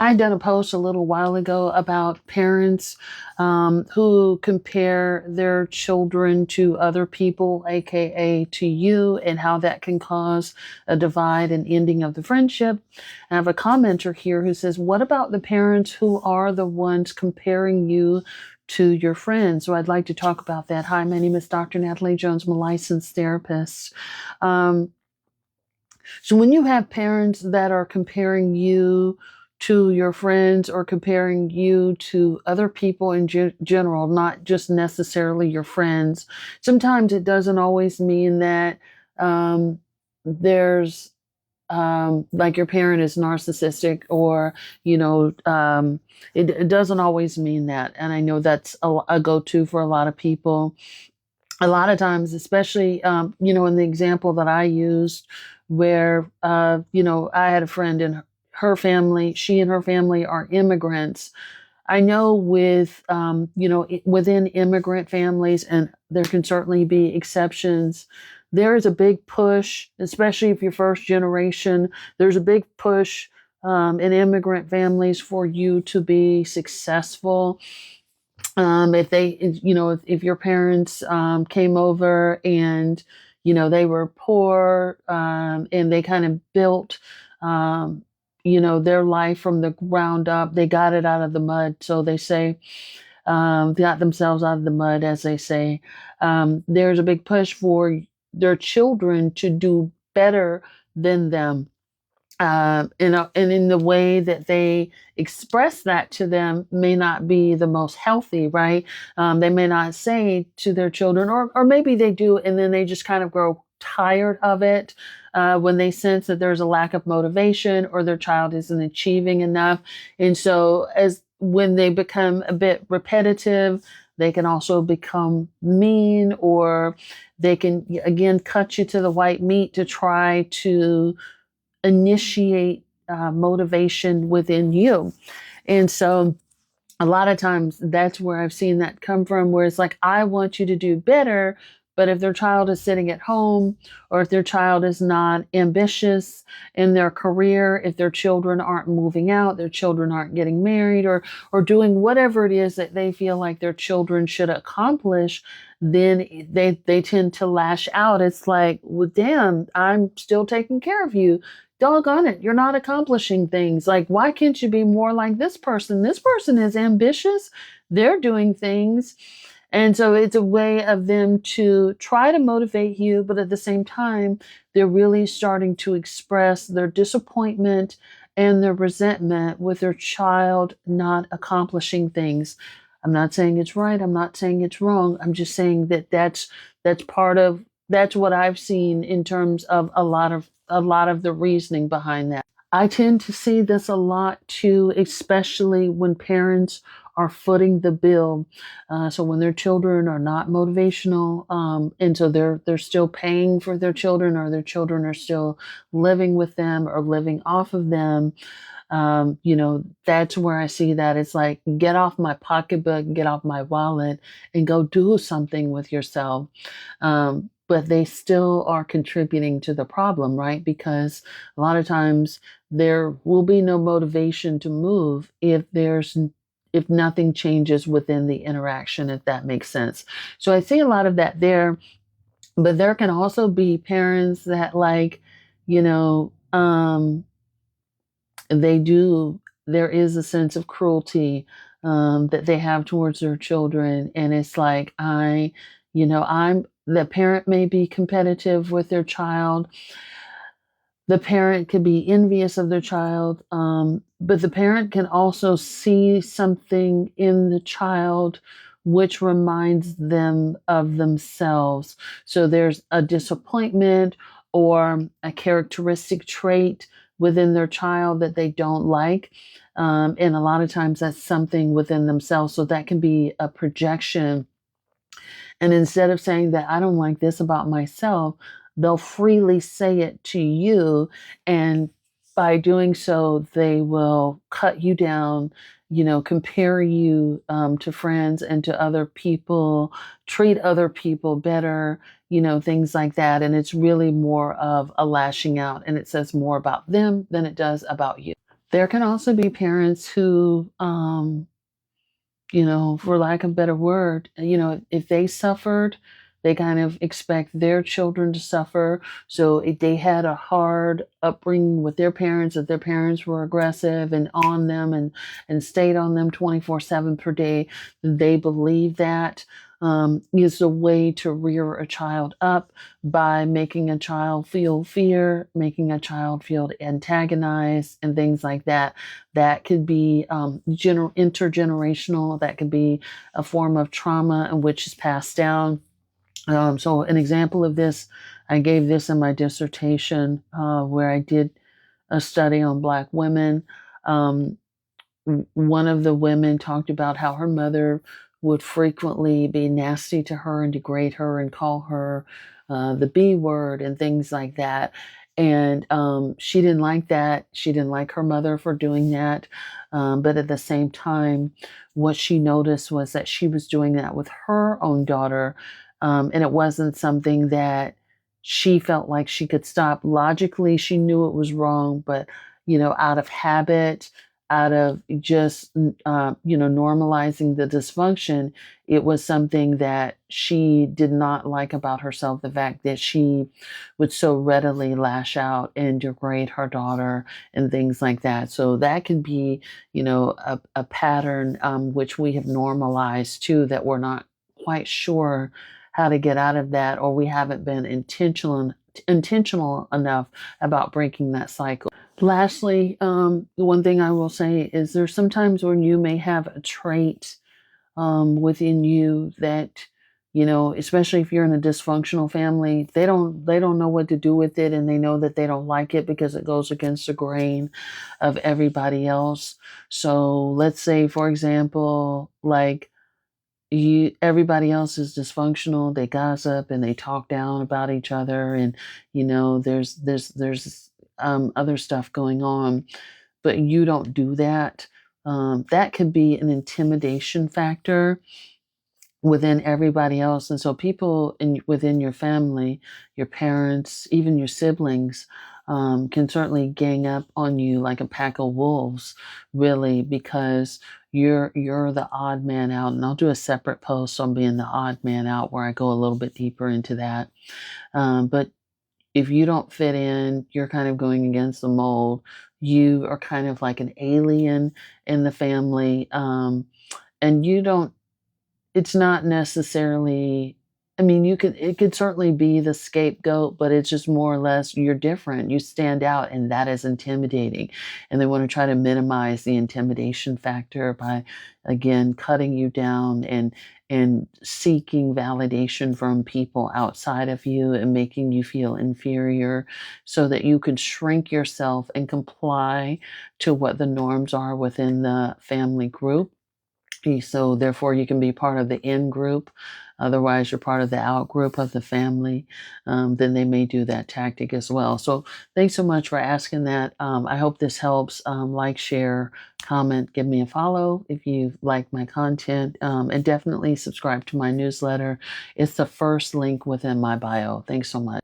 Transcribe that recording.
I done a post a little while ago about parents who compare their children to other people, aka to you, and how that can cause a divide and ending of the friendship. I have a commenter here who says, "What about the parents who are the ones comparing you to your friends?" So I'd like to talk about that. Hi, my name is Dr. Natalie Jones. I'm a licensed therapist. Um, so when you have parents that are comparing you to your friends or comparing you to other people in general, not just necessarily your friends, sometimes it doesn't always mean that there's like your parent is narcissistic or, it doesn't always mean that. And I know that's a go-to for a lot of people. A lot of times, especially, in the example that I used, where, I had a friend and her family, she and her family are immigrants. I know within immigrant families, and there can certainly be exceptions, there is a big push, especially if you're first generation, there's a big push in immigrant families for you to be successful. If your parents came over and they were poor, and they kind of built their life from the ground up, they got it out of the mud, so they say, got themselves out of the mud, as they say. There's a big push for their children to do better than them, and in the way that they express that to them may not be the most healthy, right? They may not say to their children, or maybe they do, and then they just kind of grow tired of it when they sense that there's a lack of motivation or their child isn't achieving enough. And so, as when they become a bit repetitive, they can also become mean, or they can again cut you to the white meat to try to initiate motivation within you. And so a lot of times that's where I've seen that come from, where it's like, I want you to do better. But if their child is sitting at home, or if their child is not ambitious in their career, if their children aren't moving out, their children aren't getting married, or doing whatever it is that they feel like their children should accomplish, then they tend to lash out. It's like, well, damn, I'm still taking care of you. Doggone it, you're not accomplishing things. Like, why can't you be more like this person? This person is ambitious. They're doing things. And so it's a way of them to try to motivate you, but at the same time, they're really starting to express their disappointment and their resentment with their child not accomplishing things. I'm not saying it's right. I'm not saying it's wrong. I'm just saying that that's what I've seen in terms of a lot of the reasoning behind that. I tend to see this a lot too, especially when parents are footing the bill. So when their children are not motivational, and so they're still paying for their children, or their children are still living with them or living off of them. That's where I see that. It's like, get off my pocketbook, get off my wallet, and go do something with yourself. But they still are contributing to the problem, right? Because a lot of times there will be no motivation to move if nothing changes within the interaction, if that makes sense. So I see a lot of that there, but there can also be parents that, like, you know, there is a sense of cruelty that they have towards their children. And it's like, the parent may be competitive with their child. The parent could be envious of their child, but the parent can also see something in the child which reminds them of themselves. So there's a disappointment or a characteristic trait within their child that they don't like. And a lot of times that's something within themselves. So that can be a projection. And instead of saying that I don't like this about myself, they'll freely say it to you. And by doing so, they will cut you down, compare you to friends and to other people, treat other people better, things like that. And it's really more of a lashing out. And it says more about them than it does about you. There can also be parents who, for lack of a better word, if they suffered, they kind of expect their children to suffer. So if they had a hard upbringing with their parents, if their parents were aggressive and on them and stayed on them 24/7 per day, they believe that is a way to rear a child up by making a child feel fear, making a child feel antagonized, and things like that. That could be intergenerational. That could be a form of trauma in which is passed down. So, an example of this, I gave this in my dissertation where I did a study on Black women. Um, One of the women talked about how her mother would frequently be nasty to her and degrade her and call her the B word and things like that. And she didn't like that. She didn't like her mother for doing that. But at the same time, what she noticed was that she was doing that with her own daughter. And it wasn't something that she felt like she could stop. Logically, she knew it was wrong, but, out of habit, out of just normalizing the dysfunction, it was something that she did not like about herself, the fact that she would so readily lash out and degrade her daughter and things like that. So that can be a pattern which we have normalized too, that we're not quite sure how to get out of that, or we haven't been intentional enough about breaking that cycle. Lastly, the one thing I will say is there's sometimes when you may have a trait within you that, especially if you're in a dysfunctional family, they don't know what to do with it, and they know that they don't like it because it goes against the grain of everybody else. So let's say, for example, like everybody else is dysfunctional, they gossip and they talk down about each other, and there's other stuff going on, but you don't do that. That could be an intimidation factor within everybody else. And so people within your family, your parents, even your siblings, can certainly gang up on you like a pack of wolves, really, because you're the odd man out. And I'll do a separate post on being the odd man out where I go a little bit deeper into that. But if you don't fit in, you're kind of going against the mold. You are kind of like an alien in the family. And you don't it's not necessarily, I mean, it could certainly be the scapegoat, but it's just more or less you're different. You stand out, and that is intimidating. And they want to try to minimize the intimidation factor by, again, cutting you down and seeking validation from people outside of you and making you feel inferior so that you can shrink yourself and comply to what the norms are within the family group. So therefore, you can be part of the in group. Otherwise, you're part of the out group of the family. Then they may do that tactic as well. So thanks so much for asking that. I hope this helps. Like, share, comment, give me a follow if you like my content, and definitely subscribe to my newsletter. It's the first link within my bio. Thanks so much.